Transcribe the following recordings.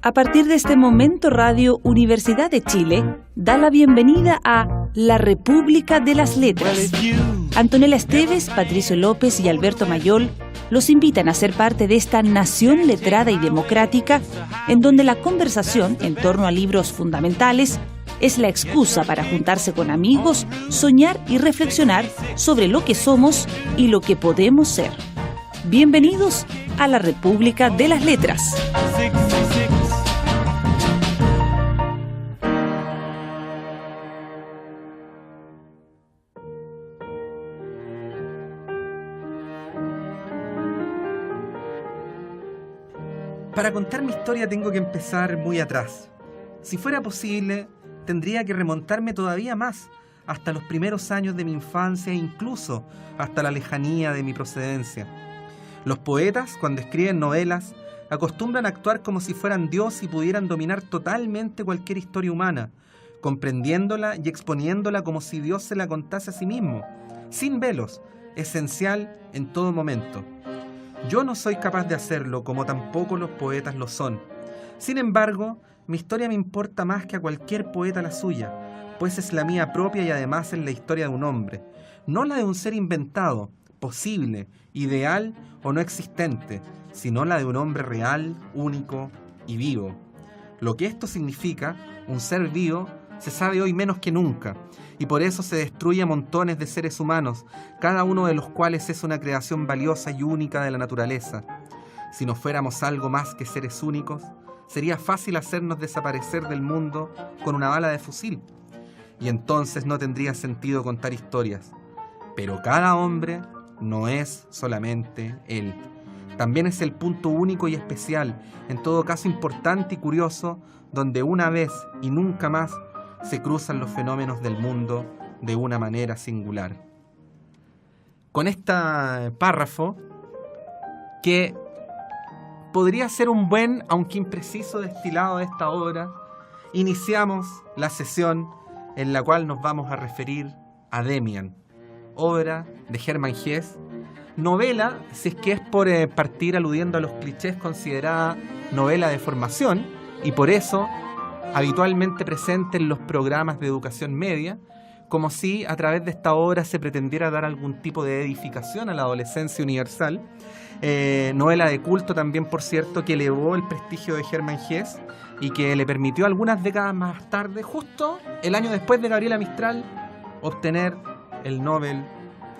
A partir de este momento, Radio Universidad de Chile da la bienvenida a La República de las Letras. Antonella Esteves, Patricio López y Alberto Mayol los invitan a ser parte de esta nación letrada y democrática, en donde la conversación en torno a libros fundamentales es la excusa para juntarse con amigos, soñar y reflexionar sobre lo que somos y lo que podemos ser. Bienvenidos a La República de las Letras. Para contar mi historia tengo que empezar muy atrás. Si fuera posible, tendría que remontarme todavía más, hasta los primeros años de mi infancia e incluso hasta la lejanía de mi procedencia. Los poetas, cuando escriben novelas, acostumbran a actuar como si fueran Dios y pudieran dominar totalmente cualquier historia humana, comprendiéndola y exponiéndola como si Dios se la contase a sí mismo, sin velos, esencial en todo momento. Yo no soy capaz de hacerlo, como tampoco los poetas lo son. Sin embargo, mi historia me importa más que a cualquier poeta la suya, pues es la mía propia y además es la historia de un hombre, no la de un ser inventado, posible, ideal o no existente, sino la de un hombre real, único y vivo. Lo que esto significa, un ser vivo, se sabe hoy menos que nunca, y por eso se destruye a montones de seres humanos, cada uno de los cuales es una creación valiosa y única de la naturaleza. Si no fuéramos algo más que seres únicos, sería fácil hacernos desaparecer del mundo con una bala de fusil, y entonces no tendría sentido contar historias. Pero cada hombre no es solamente él. También es el punto único y especial, en todo caso importante y curioso, donde una vez y nunca más se cruzan los fenómenos del mundo de una manera singular. Con este párrafo, que podría ser un buen, aunque impreciso, destilado de esta obra, iniciamos la sesión en la cual nos vamos a referir a Demian, obra de Hermann Hesse, novela, si es que es por partir aludiendo a los clichés, considerada novela de formación, y por eso habitualmente presente en los programas de educación media, como si a través de esta obra se pretendiera dar algún tipo de edificación a la adolescencia universal. Novela de culto también, por cierto, que elevó el prestigio de Hermann Hesse y que le permitió algunas décadas más tarde, justo el año después de Gabriela Mistral, obtener el Nobel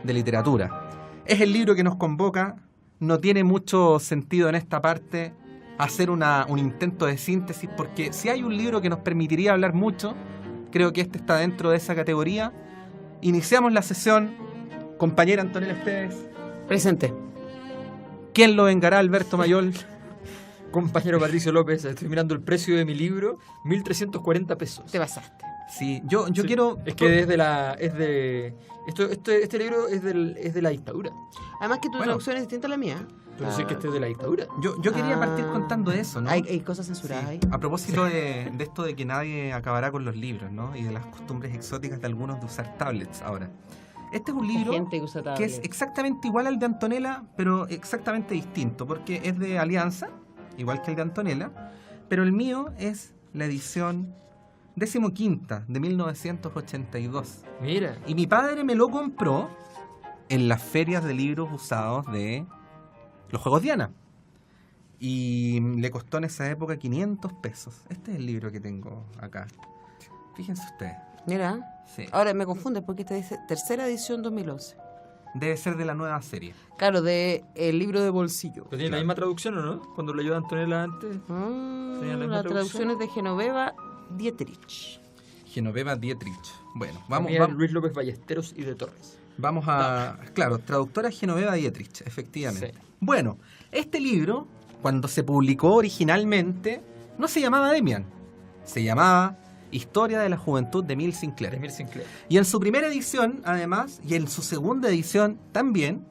de Literatura. Es el libro que nos convoca. No tiene mucho sentido en esta parte hacer un intento de síntesis, porque si hay un libro que nos permitiría hablar mucho, creo que este está dentro de esa categoría. Iniciamos la sesión. Compañera Antonella Esteves. Presente. ¿Quién lo vengará, Alberto Mayol? Compañero Patricio López, estoy mirando el precio de mi libro, 1.340 pesos. Te pasaste. Sí, yo sí, quiero... Es que este libro es de la dictadura. Además que tu traducción es distinta a la mía. Pero sí que este es de la dictadura. Yo quería partir contando eso, ¿no? Hay cosas censuradas ahí. A propósito de esto de que nadie acabará con los libros, ¿no? Y de las costumbres exóticas de algunos de usar tablets ahora. Este es un libro que es exactamente igual al de Antonella, pero exactamente distinto, porque es de Alianza, igual que el de Antonella, pero el mío es la edición 15ª de 1982. Mira. Y mi padre me lo compró en las ferias de libros usados de los Juegos Diana. Y le costó en esa época 500 pesos. Este es el libro que tengo acá. Fíjense ustedes. Mira. Sí. Ahora me confunde porque esta dice tercera edición 2011. Debe ser de la nueva serie. Claro, de el libro de bolsillo. ¿Pero tiene la misma traducción o no? Cuando leyó a Antonella antes. La traducción es de Genoveva Dietrich. Genoveva Dietrich. Bueno, vamos. Luis López Ballesteros y de Torres. Vamos a... Claro, traductora Genoveva Dietrich, efectivamente. Sí. Bueno, este libro, cuando se publicó originalmente, no se llamaba Demian. Se llamaba Historia de la Juventud de Emile Sinclair. Y en su primera edición, además, y en su segunda edición también,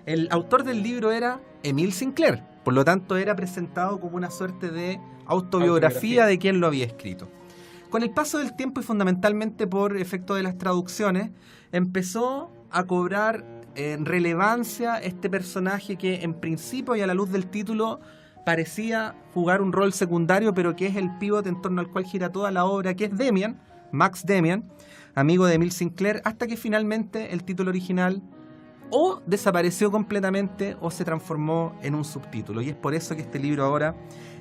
el autor del libro era Emile Sinclair. Por lo tanto, era presentado como una suerte de autobiografía de quien lo había escrito. Con el paso del tiempo y fundamentalmente por efecto de las traducciones, empezó a cobrar relevancia este personaje que en principio y a la luz del título parecía jugar un rol secundario, pero que es el pivote en torno al cual gira toda la obra, que es Demian, Max Demian, amigo de Emile Sinclair, hasta que finalmente el título original o desapareció completamente o se transformó en un subtítulo. Y es por eso que este libro ahora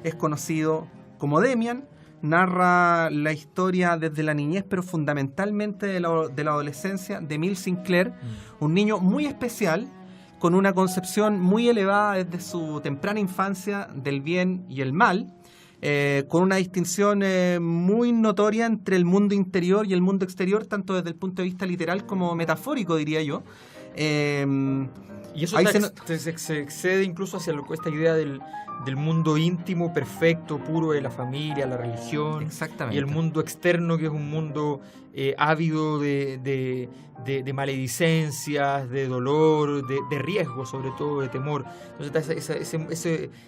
es conocido como Demian. Narra la historia desde la niñez, pero fundamentalmente de la adolescencia de Emile Sinclair, un niño muy especial, con una concepción muy elevada desde su temprana infancia del bien y el mal, con una distinción muy notoria entre el mundo interior y el mundo exterior, tanto desde el punto de vista literal como metafórico, diría yo. Y eso se excede incluso hacia esta idea del mundo íntimo, perfecto, puro de la familia, la religión. Exactamente. Y el mundo externo, que es un mundo ávido de maledicencias, de dolor, de riesgo, sobre todo, de temor. Entonces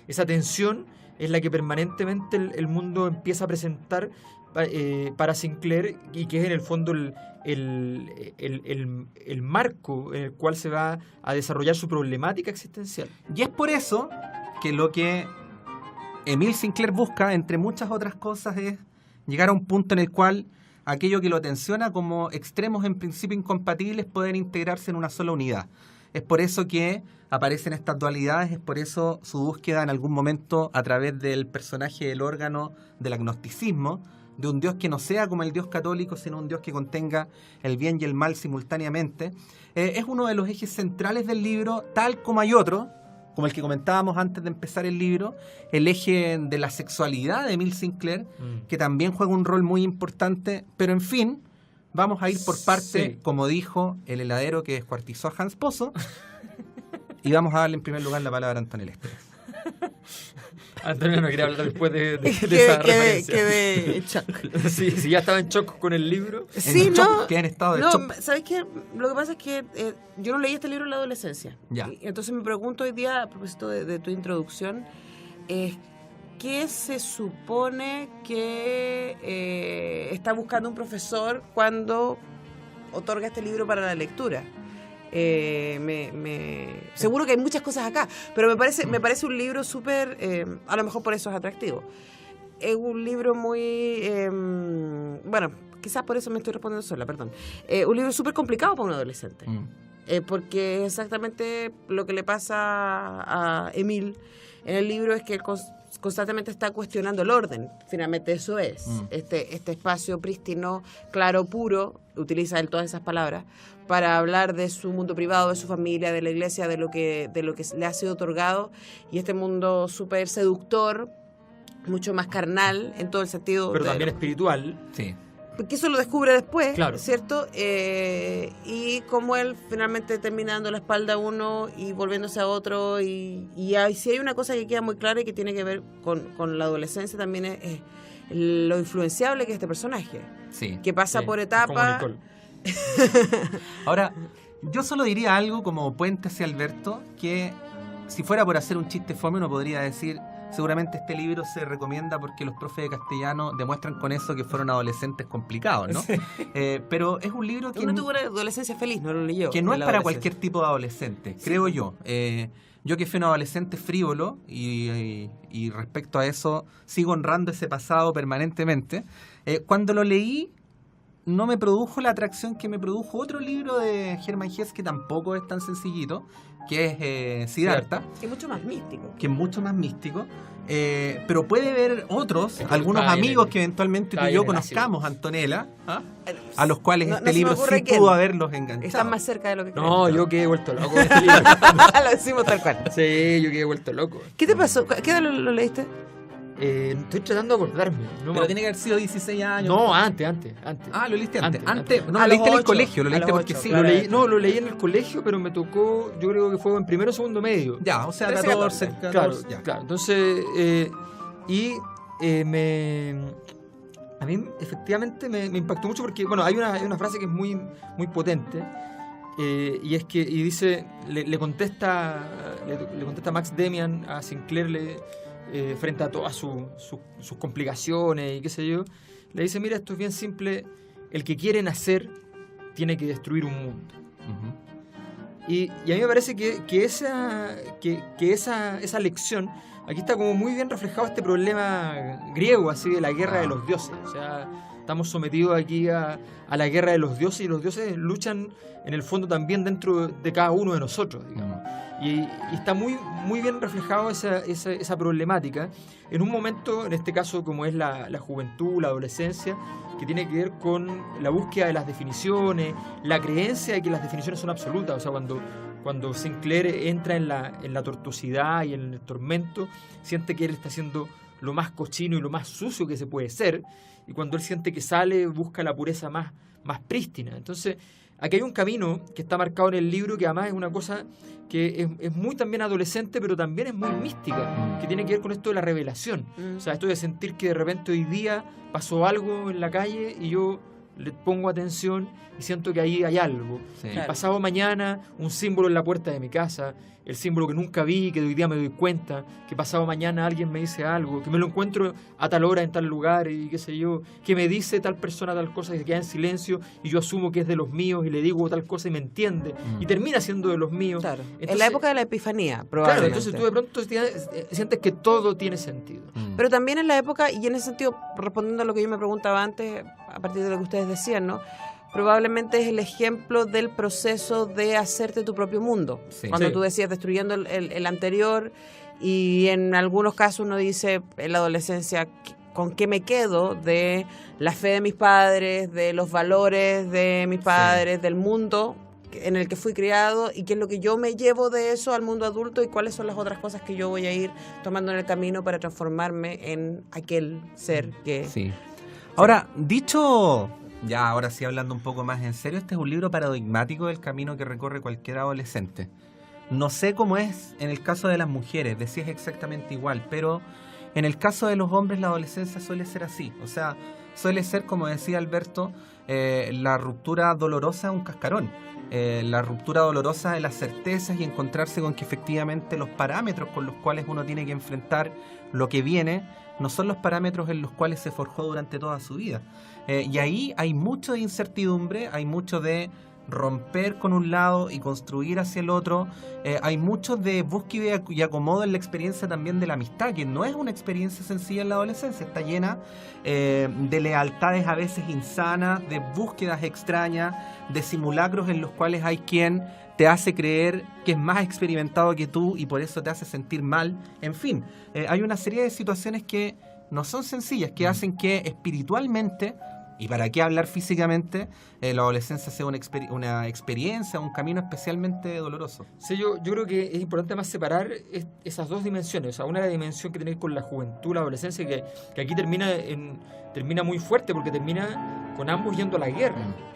esa tensión es la que permanentemente el mundo empieza a presentar para Sinclair, y que es en el fondo el marco en el cual se va a desarrollar su problemática existencial. Y es por eso que lo que Emile Sinclair busca, entre muchas otras cosas, es llegar a un punto en el cual aquello que lo tensiona como extremos en principio incompatibles pueden integrarse en una sola unidad. Es por eso que aparecen estas dualidades, es por eso su búsqueda en algún momento a través del personaje del órgano del agnosticismo, de un Dios que no sea como el Dios católico, sino un Dios que contenga el bien y el mal simultáneamente. Es uno de los ejes centrales del libro, tal como hay otro, como el que comentábamos antes de empezar el libro, el eje de la sexualidad de Emile Sinclair, que también juega un rol muy importante, pero en fin, vamos a ir por parte, como dijo el heladero que descuartizó a Hans Pozo, y vamos a darle en primer lugar la palabra a Antonella Esteves. Antonio no quería hablar después de esa referencia. Quedé en shock. Sí, ya estaba en shock con el libro. Sí, Queda en estado de shock. ¿Sabes qué? Lo que pasa es que yo no leí este libro en la adolescencia. Ya. Entonces me pregunto hoy día, a propósito de tu introducción, ¿qué se supone que está buscando un profesor cuando otorga este libro para la lectura? Seguro que hay muchas cosas acá, pero me parece un libro súper, a lo mejor por eso es atractivo. Es un libro muy, bueno, quizás por eso me estoy respondiendo sola, perdón. Un libro súper complicado para un adolescente, porque exactamente lo que le pasa a Emile en el libro es que él constantemente está cuestionando el orden. Finalmente eso es, este espacio prístino, claro, puro, utiliza él todas esas palabras, para hablar de su mundo privado, de su familia, de la iglesia, de lo que le ha sido otorgado, y este mundo súper seductor, mucho más carnal en todo el sentido. Pero también espiritual. Sí. Porque eso lo descubre después, claro, ¿cierto? Y como él finalmente termina dando la espalda a uno y volviéndose a otro, y si hay una cosa que queda muy clara y que tiene que ver con la adolescencia también es lo influenciable que es este personaje, Sí. que pasa por etapas. Ahora, yo solo diría algo como puente hacia Alberto, que si fuera por hacer un chiste fome uno podría decir, seguramente este libro se recomienda porque los profes de castellano demuestran con eso que fueron adolescentes complicados, ¿no? Sí. Pero es un libro que Uno tuvo una adolescencia feliz, no lo leyó. Que no es para cualquier tipo de adolescente, creo yo. Yo que fui un adolescente frívolo y respecto a eso sigo honrando ese pasado permanentemente. Cuando lo leí no me produjo la atracción que me produjo otro libro de Hermann Hesse que tampoco es tan sencillito, que es Siddhartha. Que es mucho más místico. Que es mucho más místico. Pero puede haber otros, algunos amigos que eventualmente tú y yo conozcamos, Antonella, a los cuales este libro sí pudo haberlos enganchado. Están más cerca de lo que creen. No, yo quedé vuelto loco con este libro. Lo decimos tal cual. Sí, yo quedé vuelto loco. ¿Qué te pasó? ¿Qué edad lo leíste? Estoy tratando de acordarme. Pero tiene que haber sido 16 años. No, antes. Ah, lo leíste antes. No, A lo leíste en el 8, colegio, lo leíste porque sí. Lo leí en el colegio, pero me tocó, yo creo que fue en primero o segundo medio. Ya, o sea, 13, 14. Claro, ya. claro. Entonces, a mí efectivamente me impactó mucho porque, bueno, hay una frase que es muy, muy potente, y es que, y dice, le contesta Max Demian a Sinclair, frente a todas sus complicaciones y qué sé yo, le dice, mira, esto es bien simple, el que quiere nacer tiene que destruir un mundo. Y a mí me parece que esa lección, aquí está como muy bien reflejado este problema griego, así de la guerra de los dioses. O sea, estamos sometidos aquí a la guerra de los dioses, y los dioses luchan en el fondo también dentro de cada uno de nosotros, digamos. Y está muy, muy bien reflejado esa problemática en un momento, en este caso, como es la juventud, la adolescencia, que tiene que ver con la búsqueda de las definiciones, la creencia de que las definiciones son absolutas. O sea, cuando Sinclair entra en la tortuosidad y en el tormento, siente que él está haciendo lo más cochino y lo más sucio que se puede ser, y cuando él siente que sale, busca la pureza más prístina. Entonces, aquí hay un camino que está marcado en el libro, que además es una cosa que es muy también adolescente, pero también es muy mística, que tiene que ver con esto de la revelación. O sea, esto de sentir que de repente hoy día pasó algo en la calle y yo le pongo atención y siento que ahí hay algo. Sí. Y pasado mañana, un símbolo en la puerta de mi casa, el símbolo que nunca vi, que hoy día me doy cuenta, que pasado mañana alguien me dice algo, que me lo encuentro a tal hora en tal lugar y qué sé yo, que me dice tal persona tal cosa y se queda en silencio y yo asumo que es de los míos y le digo tal cosa y me entiende y termina siendo de los míos. Claro. Entonces, en la época de la Epifanía, claro, probablemente. entonces tú de pronto sientes que todo tiene sentido. Pero también en la época, y en ese sentido, respondiendo a lo que yo me preguntaba antes, a partir de lo que ustedes decían, ¿no? Probablemente es el ejemplo del proceso de hacerte tu propio mundo. Sí. Cuando Sí. tú decías destruyendo el anterior, y en algunos casos uno dice en la adolescencia, ¿con qué me quedo de la fe de mis padres, de los valores de mis padres, del mundo en el que fui criado, y qué es lo que yo me llevo de eso al mundo adulto, y cuáles son las otras cosas que yo voy a ir tomando en el camino para transformarme en aquel ser que... Sí. Ahora, dicho, ya ahora sí hablando un poco más en serio, este es un libro paradigmático del camino que recorre cualquier adolescente. No sé cómo es en el caso de las mujeres, de si es exactamente igual, pero en el caso de los hombres la adolescencia suele ser así. O sea, suele ser, como decía Alberto, la ruptura dolorosa de un cascarón. La ruptura dolorosa de las certezas y encontrarse con que efectivamente los parámetros con los cuales uno tiene que enfrentar lo que viene no son los parámetros en los cuales se forjó durante toda su vida. Y ahí hay mucho de incertidumbre, hay mucho de romper con un lado y construir hacia el otro. Hay mucho de búsqueda y acomodo en la experiencia también de la amistad, que no es una experiencia sencilla en la adolescencia, está llena de lealtades a veces insanas, de búsquedas extrañas, de simulacros en los cuales hay quien te hace creer que es más experimentado que tú y por eso te hace sentir mal. En fin, hay una serie de situaciones que no son sencillas, que hacen que espiritualmente, y para qué hablar físicamente, la adolescencia sea una experiencia, un camino especialmente doloroso. Sí, yo creo que es importante más separar esas dos dimensiones. O sea, una es la dimensión que tiene que ver con la juventud, la adolescencia, que aquí termina muy fuerte, porque termina con ambos yendo a la guerra, ¿no?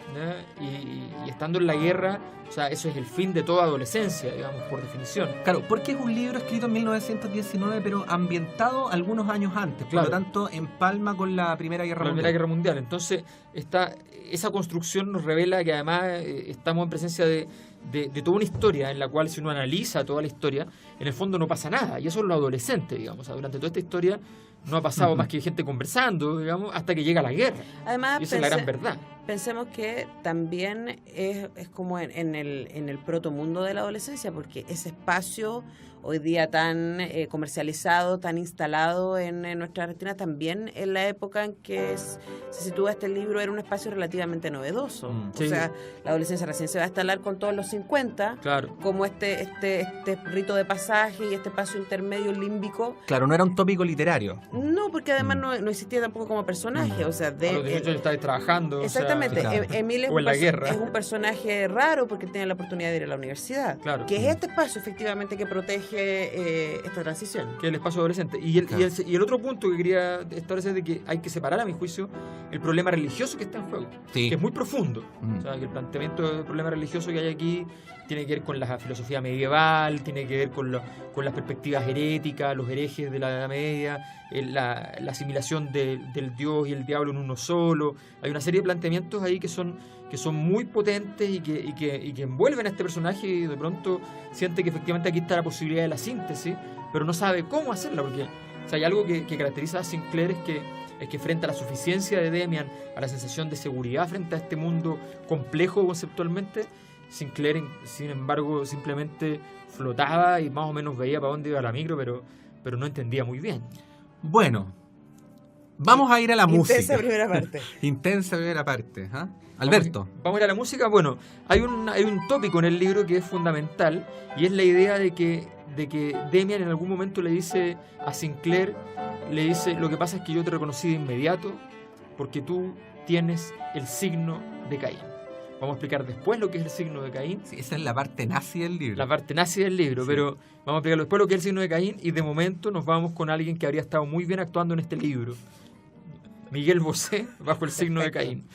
Y estando en la guerra, o sea, eso es el fin de toda adolescencia, digamos, por definición. Claro, porque es un libro escrito en 1919, pero ambientado algunos años antes, Claro. por lo tanto empalma con la Primera Guerra La Mundial. Primera Guerra Mundial. Entonces, esa construcción nos revela que además estamos en presencia de toda una historia en la cual, si uno analiza toda la historia, en el fondo no pasa nada. Y eso es lo adolescente, digamos. O sea, durante toda esta historia no ha pasado más que gente conversando, digamos, hasta que llega la guerra. Además, Y esa es la gran verdad. Pensemos que también es como en el protomundo de la adolescencia, porque ese espacio hoy día tan comercializado, tan instalado en nuestra retina, también en la época en que se sitúa este libro era un espacio relativamente novedoso. Sí. O sea, la adolescencia recién se va a instalar con todos los 50, Claro. como este rito de pasaje y este paso intermedio límbico. Claro, no era un tópico literario. No, porque además no existía tampoco como personaje. O sea, A los 18 años estáis trabajando. Exactamente. O sea, claro. Emil es O en la guerra. es un personaje raro porque tiene la oportunidad de ir a la universidad. Claro. Que es este espacio efectivamente que protege esta transición. que es el espacio adolescente. Y el otro punto que quería establecer es de que hay que separar, a mi juicio, el problema religioso que está en juego, Sí. que es muy profundo. Mm. O sea, que el planteamiento del problema religioso que hay aquí tiene que ver con la filosofía medieval, tiene que ver con las perspectivas heréticas, los herejes de la Edad Media, la asimilación del Dios y el diablo en uno solo. Hay una serie de planteamientos ahí que son muy potentes y que envuelven a este personaje, y de pronto siente que efectivamente aquí está la posibilidad de la síntesis, pero no sabe cómo hacerla, porque o sea, hay algo que caracteriza a Sinclair, es que frente a la suficiencia de Demian, a la sensación de seguridad frente a este mundo complejo conceptualmente, Sinclair, sin embargo, simplemente flotaba y más o menos veía para dónde iba la micro, pero no entendía muy bien. Bueno, vamos a ir a la música. Intensa primera parte. Intensa primera parte. ¿Ah? Alberto. Vamos a ir a la música. Bueno, hay un tópico en el libro que es fundamental y es la idea de que Demian en algún momento le dice a Sinclair, le dice: lo que pasa es que yo te reconocí de inmediato porque tú tienes el signo de Caín. Vamos a explicar después lo que es el signo de Caín. Sí, esa es la parte nazi del libro. La parte nazi del libro, sí. Pero vamos a explicar después lo que es el signo de Caín y de momento nos vamos con alguien que habría estado muy bien actuando en este libro. Miguel Bosé, bajo el signo de Caín.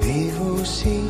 Vivo sin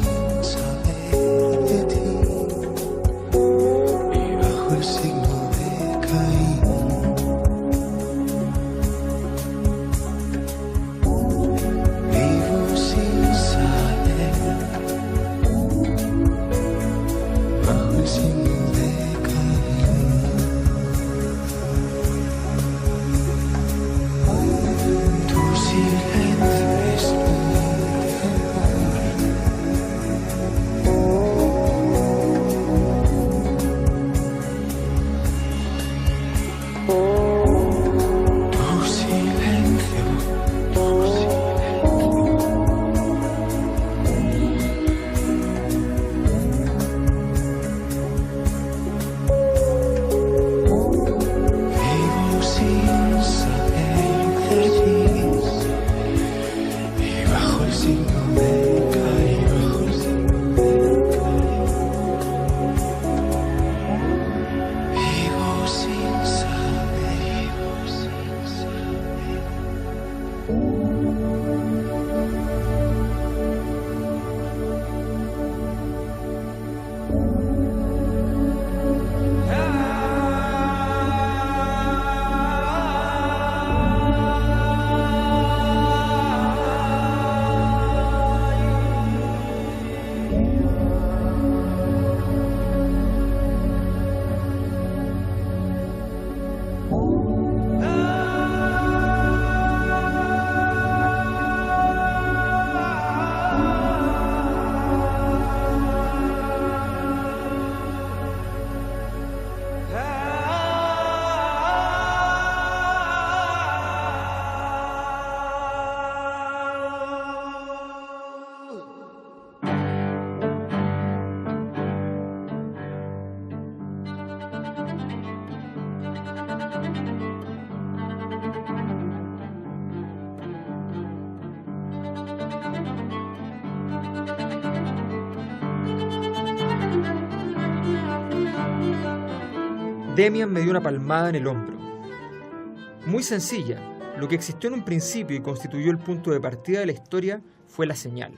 Demian me dio una palmada en el hombro. Muy sencilla. Lo que existió en un principio y constituyó el punto de partida de la historia fue la señal.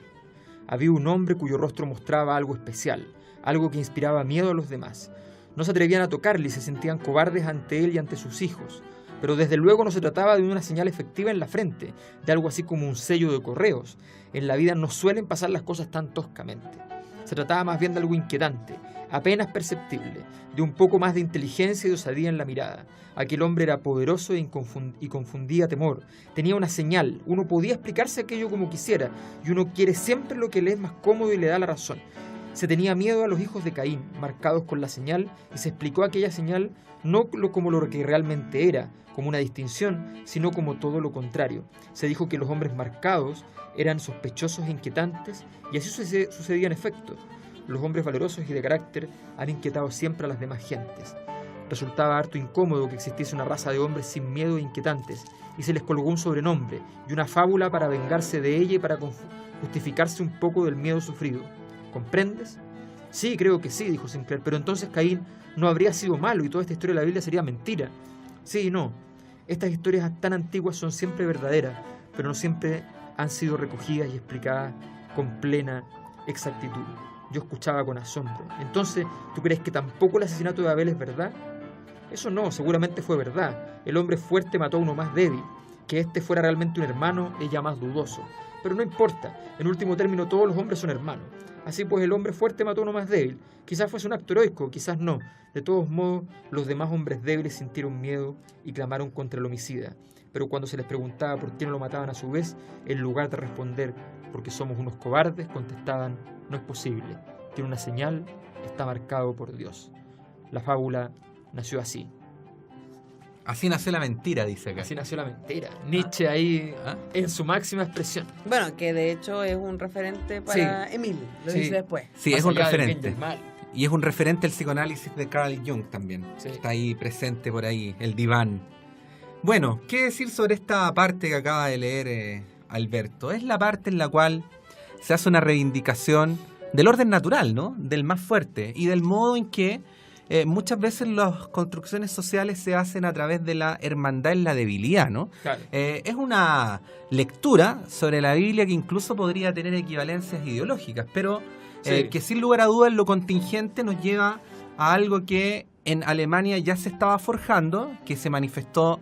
Había un hombre cuyo rostro mostraba algo especial, algo que inspiraba miedo a los demás. No se atrevían a tocarle y se sentían cobardes ante él y ante sus hijos. Pero desde luego no se trataba de una señal efectiva en la frente, de algo así como un sello de correos. En la vida no suelen pasar las cosas tan toscamente. Se trataba más bien de algo inquietante, apenas perceptible, de un poco más de inteligencia y osadía en la mirada. Aquel hombre era poderoso y confundía temor. Tenía una señal, uno podía explicarse aquello como quisiera, y uno quiere siempre lo que le es más cómodo y le da la razón. Se tenía miedo a los hijos de Caín, marcados con la señal, y se explicó aquella señal no como lo que realmente era, como una distinción, sino como todo lo contrario. Se dijo que los hombres marcados eran sospechosos e inquietantes, y así sucedía en efecto. Los hombres valerosos y de carácter han inquietado siempre a las demás gentes. Resultaba harto incómodo que existiese una raza de hombres sin miedo e inquietantes, y se les colgó un sobrenombre y una fábula para vengarse de ella y para justificarse un poco del miedo sufrido. ¿Comprendes? Sí, creo que sí, dijo Sinclair, pero entonces Caín no habría sido malo y toda esta historia de la Biblia sería mentira. Sí y no. Estas historias tan antiguas son siempre verdaderas, pero no siempre han sido recogidas y explicadas con plena exactitud. Yo escuchaba con asombro. Entonces, ¿tú crees que tampoco el asesinato de Abel es verdad? Eso no, seguramente fue verdad. El hombre fuerte mató a uno más débil. Que este fuera realmente un hermano es ya más dudoso. Pero no importa, en último término todos los hombres son hermanos. Así pues el hombre fuerte mató a uno más débil. Quizás fuese un acto heroico, quizás no. De todos modos, los demás hombres débiles sintieron miedo y clamaron contra el homicida. Pero cuando se les preguntaba por qué no lo mataban a su vez, en lugar de responder porque somos unos cobardes, contestaban: no es posible, tiene una señal, está marcado por Dios. La fábula nació así. Así nació la mentira, dice acá. Así nació la mentira. Nietzsche ahí en su máxima expresión. Bueno, que de hecho es un referente para Emil, lo dice después. Sí, Más es un allá del referente. bien y del mal. Y es un referente el psicoanálisis de Carl Jung también. Sí. Está ahí presente por ahí, el diván. Bueno, ¿qué decir sobre esta parte que acaba de leer Alberto? Es la parte en la cual se hace una reivindicación del orden natural, ¿no? Del más fuerte y del modo en que muchas veces las construcciones sociales se hacen a través de la hermandad en la debilidad, ¿no? Claro. Es una lectura sobre la Biblia que incluso podría tener equivalencias ideológicas, pero que sin lugar a dudas lo contingente nos lleva a algo que en Alemania ya se estaba forjando, que se manifestó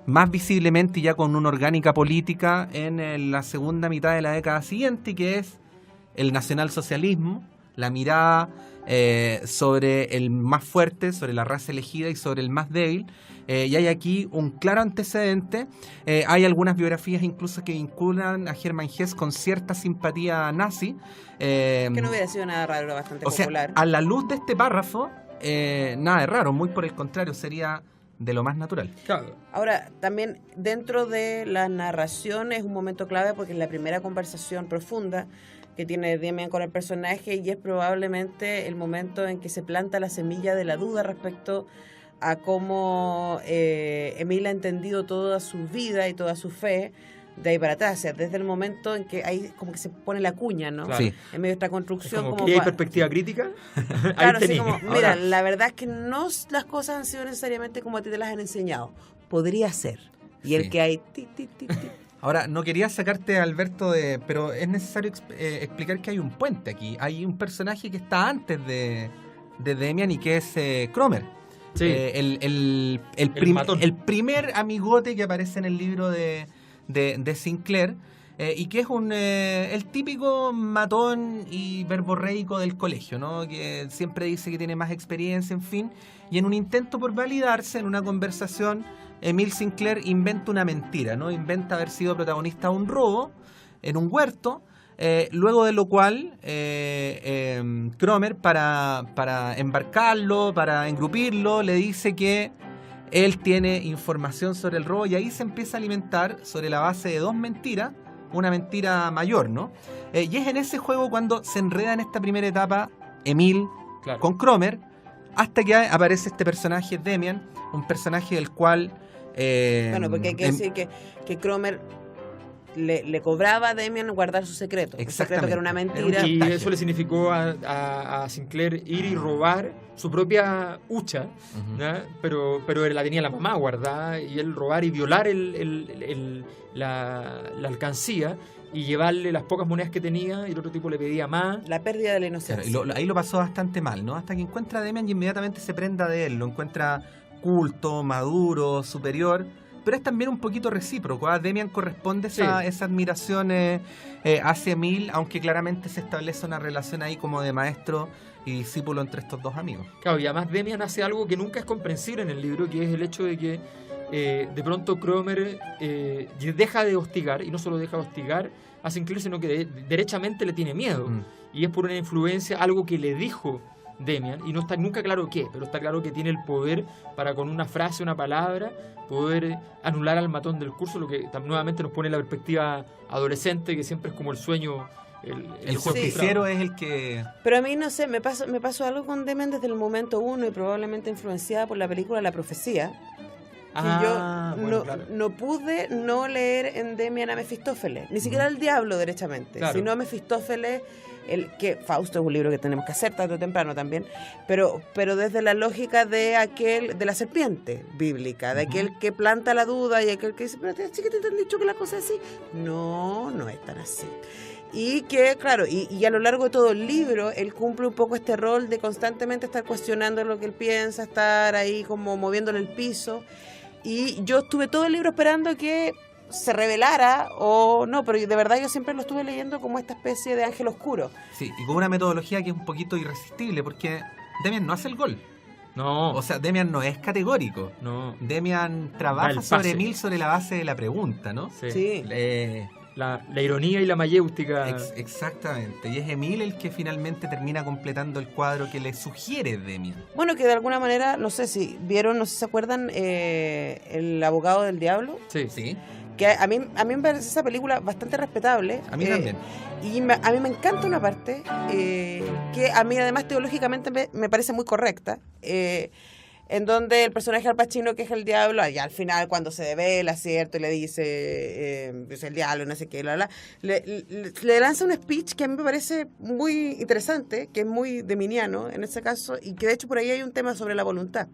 más visiblemente y ya con una orgánica política en la segunda mitad de la década siguiente, que es el nacionalsocialismo, la mirada sobre el más fuerte, sobre la raza elegida y sobre el más débil. Y hay aquí un claro antecedente. Hay algunas biografías incluso que vinculan a Hermann Hesse con cierta simpatía nazi. Que no hubiera sido nada raro, bastante popular. Sea, a la luz de este párrafo, nada de raro, muy por el contrario, sería de lo más natural. Claro. Ahora, también dentro de la narración es un momento clave porque es la primera conversación profunda que tiene Demian con el personaje y es probablemente el momento en que se planta la semilla de la duda respecto a cómo Emil ha entendido toda su vida y toda su fe de ahí para atrás, o sea, desde el momento en que ahí como que se pone la cuña, ¿no? Claro. Sí. En medio de esta construcción. Como ¿hay perspectiva crítica? Claro, Ahí así tenés. como, mira, la verdad es que no las cosas han sido necesariamente como a ti te las han enseñado. Podría ser. Y el Sí. que hay... Ahora, no quería sacarte, Alberto, pero es necesario explicar que hay un puente aquí. Hay un personaje que está antes de Demian y que es Cromer. Sí. El matón. el primer amigote que aparece en el libro de Sinclair, y que es el típico matón y verborreico del colegio, ¿no? Que siempre dice que tiene más experiencia, en fin. Y en un intento por validarse, en una conversación, Emil Sinclair inventa una mentira, ¿no? Inventa haber sido protagonista de un robo en un huerto, luego de lo cual Cromer, para embarcarlo, para engrupirlo, le dice que él tiene información sobre el robo y ahí se empieza a alimentar sobre la base de dos mentiras, una mentira mayor, ¿no? Y es en ese juego cuando se enreda en esta primera etapa Emil con Cromer, hasta que aparece este personaje Demian, un personaje del cual... Bueno, porque hay que decir que Cromer le cobraba a Demian guardar su secreto. Un secreto que era una mentira. Y eso le significó a Sinclair ir y robar su propia hucha, ¿no? pero la tenía la mamá guardada, y él robar y violar la alcancía y llevarle las pocas monedas que tenía, y el otro tipo le pedía más. La pérdida de la inocencia. Claro, ahí lo pasó bastante mal, ¿no? Hasta que encuentra a Demian y inmediatamente se prenda de él. Lo encuentra culto, maduro, superior, pero es también un poquito recíproco. Demian corresponde esa admiración hacia Emil, aunque claramente se establece una relación ahí como de maestro y discípulo entre estos dos amigos. Claro, y además Demian hace algo que nunca es comprensible en el libro, que es el hecho de que de pronto Cromer deja de hostigar, y no solo deja de hostigar a Sinclair, sino que derechamente le tiene miedo. Y es por una influencia, algo que le dijo Demian, y no está nunca claro qué, pero está claro que tiene el poder para, con una frase, una palabra, poder anular al matón del curso, lo que nuevamente nos pone en la perspectiva adolescente, que siempre es como el sueño. El justiciero es el que... Pero a mí, no sé, me pasó algo con Demian desde el momento 1, y probablemente influenciada por la película La Profecía, que yo no pude no leer en Demian a Mefistófeles, ni siquiera al diablo derechamente, sino a Mefistófeles, que Fausto es un libro que tenemos que hacer tarde o temprano también, pero desde la lógica de la serpiente bíblica, de aquel que planta la duda y aquel que dice, pero sí que te han dicho que la cosa es así. No es tan así. Y que, claro, y a lo largo de todo el libro, él cumple un poco este rol de constantemente estar cuestionando lo que él piensa, estar ahí como moviéndole el piso. Y yo estuve todo el libro esperando que se revelara o no, pero de verdad yo siempre lo estuve leyendo como esta especie de ángel oscuro. Sí, y con una metodología que es un poquito irresistible, porque Demian no hace el gol. No. O sea, Demian no es categórico. No. Demian trabaja sobre Emil sobre la base de la pregunta, ¿no? Sí. La ironía y la mayéutica. Exactamente. Y es Emil el que finalmente termina completando el cuadro que le sugiere Demian. Bueno, que de alguna manera, no sé si vieron, no sé si se acuerdan, El abogado del diablo. Sí. Que a mí me parece esa película bastante respetable. A mí también. Y a mí me encanta una parte que a mí además teológicamente me parece muy correcta, en donde el personaje Al Pacino, que es el diablo, y al final cuando se devela, ¿cierto? Y le dice, es el diablo, no sé qué, le lanza un speech que a mí me parece muy interesante, que es muy deminiano en ese caso, y que de hecho por ahí hay un tema sobre la voluntad.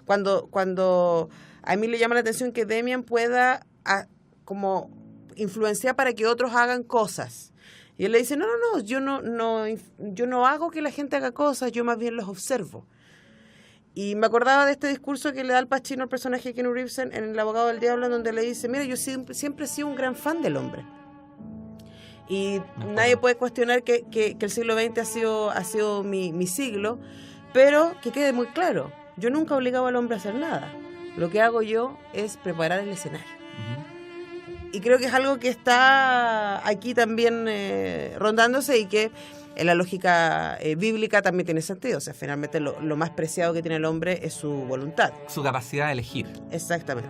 Cuando a mí le llama la atención que Demian pueda como influenciar para que otros hagan cosas. Y él le dice, no, yo no hago que la gente haga cosas, yo más bien los observo. Y me acordaba de este discurso que le da Al Pacino al personaje de Keanu Reeves en El abogado del diablo, en donde le dice, mira, yo siempre he sido un gran fan del hombre. Y nadie puede cuestionar que el siglo XX ha sido mi siglo, pero que quede muy claro, yo nunca he obligado al hombre a hacer nada. Lo que hago yo es preparar el escenario. Y creo que es algo que está aquí también rondándose, y que en la lógica bíblica también tiene sentido. O sea, finalmente lo más preciado que tiene el hombre es su voluntad. Su capacidad de elegir. Exactamente.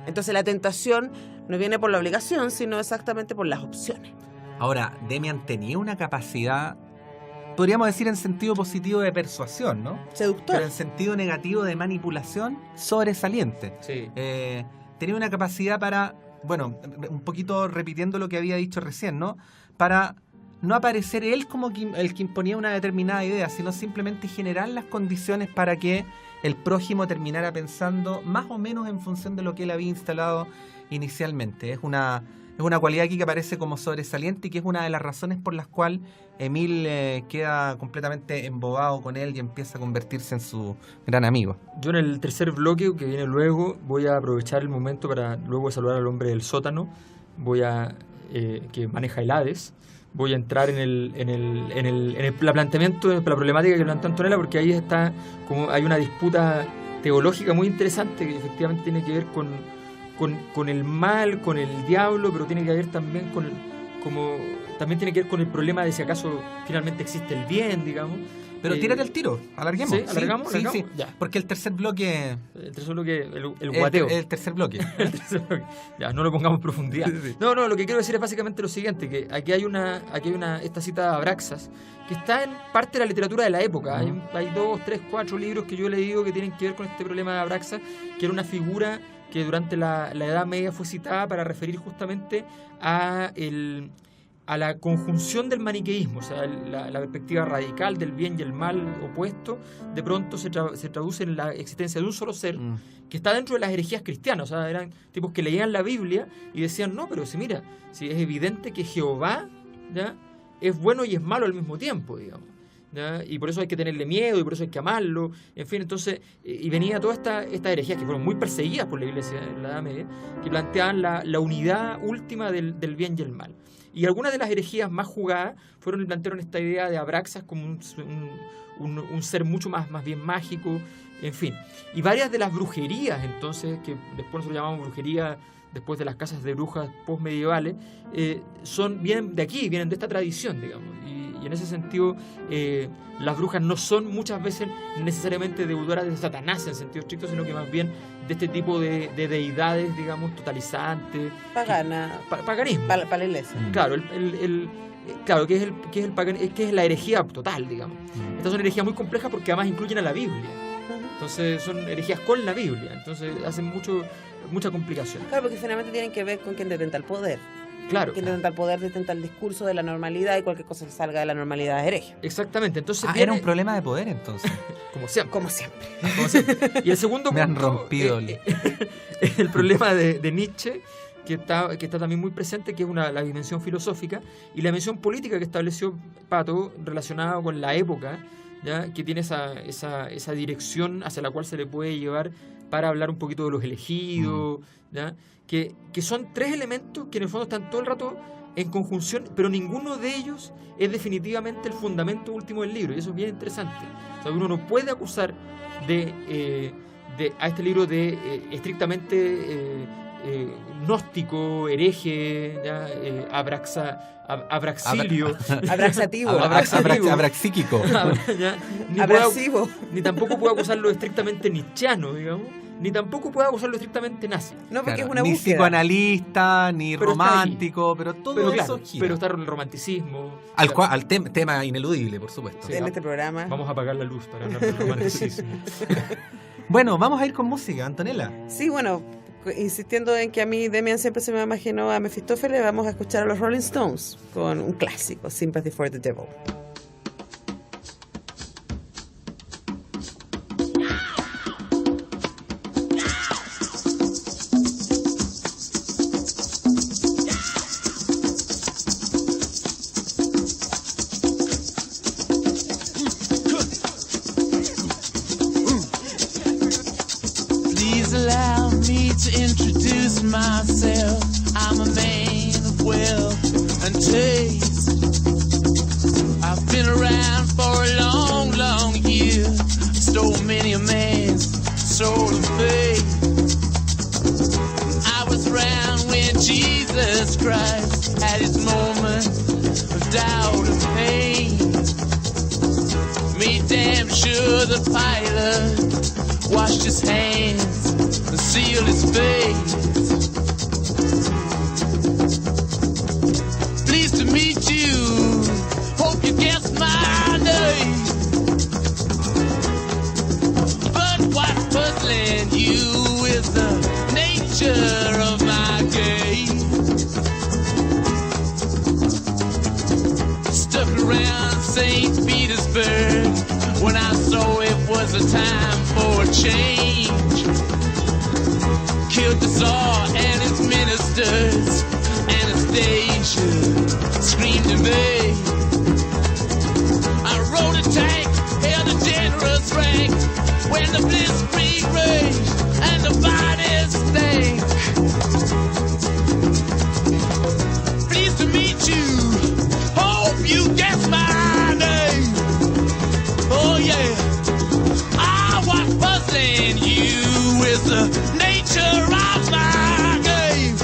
Entonces la tentación no viene por la obligación, sino exactamente por las opciones. Ahora, Demian tenía una capacidad, podríamos decir en sentido positivo, de persuasión, ¿no? Seductor. Pero en sentido negativo de manipulación sobresaliente. Sí. Tenía una capacidad para, bueno, un poquito repitiendo lo que había dicho recién, ¿no? Para no aparecer él como el que imponía una determinada idea, sino simplemente generar las condiciones para que el prójimo terminara pensando más o menos en función de lo que él había instalado inicialmente. Es una cualidad aquí que aparece como sobresaliente, y que es una de las razones por las cuales Emil queda completamente embobado con él y empieza a convertirse en su gran amigo. Yo en el tercer bloque, que viene luego, voy a aprovechar el momento para luego saludar al hombre del sótano, que maneja el Hades. Voy a entrar en el planteamiento, en la problemática que plantea Antonella, porque ahí está, como hay una disputa teológica muy interesante que efectivamente tiene que ver con el mal, con el diablo, pero tiene que ver también también tiene que ver con el problema de si acaso finalmente existe el bien, digamos. Pero tírate el tiro, alarguemos. ¿Sí? ¿Alargamos? Sí. Ya. Porque el tercer bloque... El guateo. El tercer bloque. Ya, no lo pongamos en profundidad. Sí. No, lo que quiero decir es básicamente lo siguiente, que aquí hay esta cita de Abraxas, que está en parte de la literatura de la época. Hay 2, 3, 4 libros que yo he leído que tienen que ver con este problema de Abraxas, que era una figura que durante la Edad Media fue citada para referir justamente a la conjunción del maniqueísmo, o sea, la perspectiva radical del bien y el mal opuesto, de pronto se traduce en la existencia de un solo ser que está dentro de las herejías cristianas. O sea, eran tipos que leían la Biblia y decían, no, pero si mira, si es evidente que Jehová, ¿ya?, es bueno y es malo al mismo tiempo, digamos, ¿ya? Y por eso hay que tenerle miedo y por eso hay que amarlo, en fin. Entonces, y venía todas estas herejías que fueron muy perseguidas por la Iglesia en la Edad Media, que planteaban la unidad última del bien y el mal. Y algunas de las herejías más jugadas plantearon esta idea de Abraxas como un ser mucho más bien mágico, en fin. Y varias de las brujerías, entonces, que después nosotros llamamos brujería después de las casas de brujas postmedievales, vienen de aquí, vienen de esta tradición, digamos. Y en ese sentido, las brujas no son muchas veces necesariamente deudoras de Satanás en sentido estricto, sino que más bien de este tipo de deidades, digamos, totalizantes. Pagana. Paganismo. Para la iglesia. Claro, claro, que es la herejía total, digamos. Estas son herejías muy complejas porque además incluyen a la Biblia. Entonces son herejías con la Biblia. Entonces hacen mucha complicación. Claro, porque finalmente tienen que ver con quien detenta el poder. Claro. Quien detenta el poder detenta el discurso de la normalidad, y cualquier cosa que salga de la normalidad es hereje. Exactamente. Entonces era un problema de poder, entonces. Como siempre. Como siempre. Y el segundo Me han punto rompido es el problema de Nietzsche, que está también muy presente, que es la dimensión filosófica y la dimensión política que estableció Pato, relacionada con la época, ¿ya?, que tiene esa dirección hacia la cual se le puede llevar para hablar un poquito de los elegidos, ¿ya?, que son tres elementos que en el fondo están todo el rato en conjunción, pero ninguno de ellos es definitivamente el fundamento último del libro, y eso es bien interesante. O sea, uno no puede acusar a este libro de estrictamente gnóstico, hereje, ¿ya?, abraxilio, abraxativo, abraxíquico, abrasivo, ni tampoco puedo acusarlo de estrictamente nietzscheano, digamos, ni tampoco puedo acusarlo de estrictamente nazi. No, porque claro, es una ni búsqueda. Psicoanalista, ni romántico, pero todo eso gira. Pero está el romanticismo. Al tema ineludible, por supuesto. Sí, en este programa. Vamos a apagar la luz para hablar del romanticismo. Bueno, vamos a ir con música, Antonella. Sí, bueno, insistiendo en que a mí Demian siempre se me imaginó a Mefistófeles, vamos a escuchar a los Rolling Stones con un clásico, Sympathy for the Devil. Myself, I'm a man of wealth and taste. I've been around for a long, long year. Stole many a man's soul of faith. I was around when Jesus Christ had his moment of doubt and pain. Made damn sure the pilot washed his hands and sealed his face. Pleased to meet you. Hope you guessed my name. But what's puzzling you is the nature of my game. Stuck around St. Petersburg when I saw it was a time for a change. Killed the Tsar and his ministers. Anastasia screamed in vain. I rode a tank, held a generous rank when the blitzkrieg raged and the bodies stank. Pleased to meet you. Hope you guess my name. Oh yeah. What's puzzling you is the nature of my game.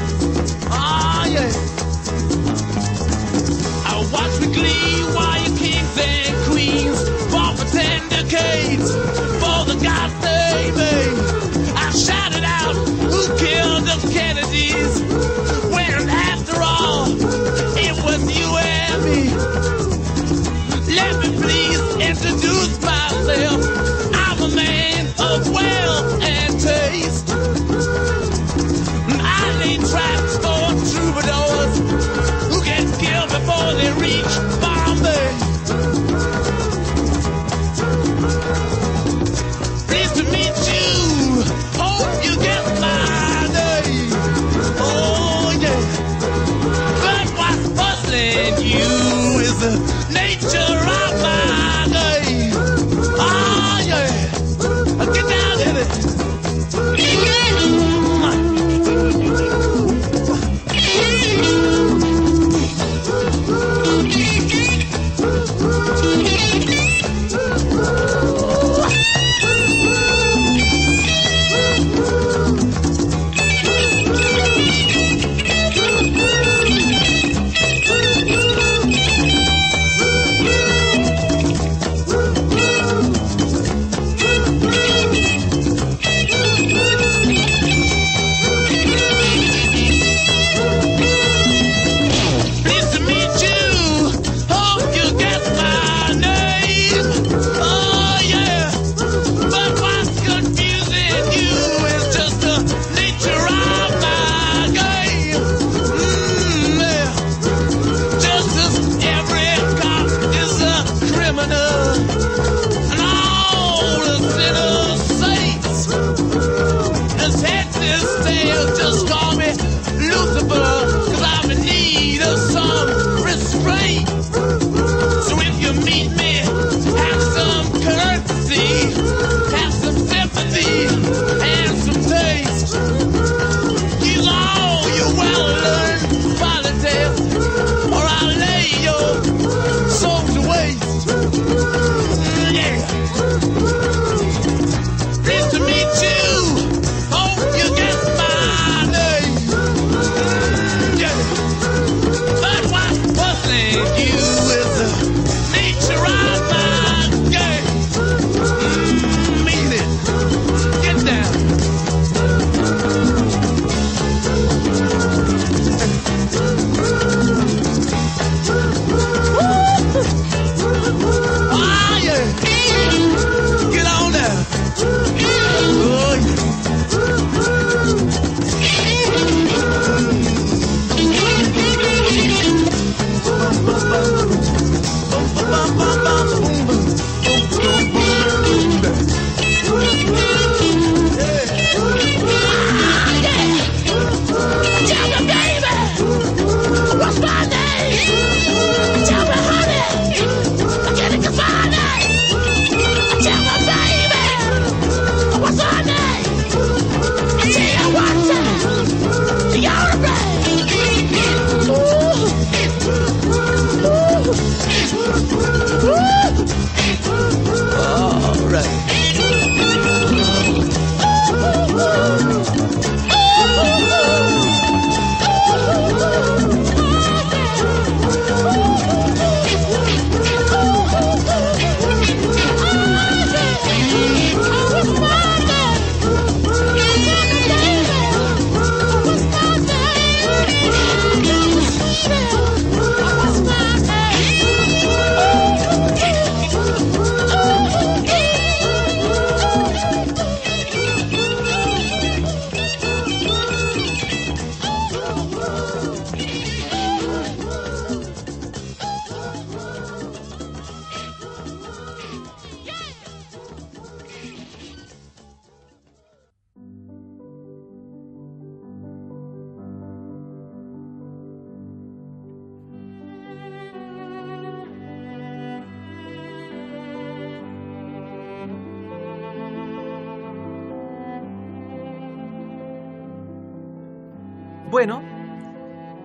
Bueno,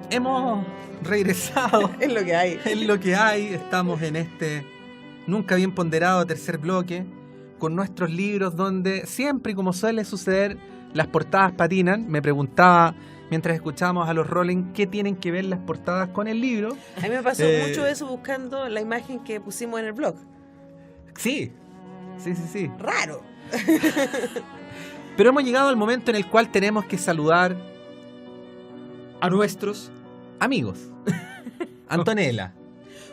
hemos regresado. Es lo que hay. Es lo que hay. Estamos en este nunca bien ponderado tercer bloque con nuestros libros donde siempre, y como suele suceder, las portadas patinan. Me preguntaba mientras escuchábamos a los Rolling qué tienen que ver las portadas con el libro. A mí me pasó mucho eso buscando la imagen que pusimos en el blog. Sí. Raro. Pero hemos llegado al momento en el cual tenemos que saludar A nuestros amigos. Antonella.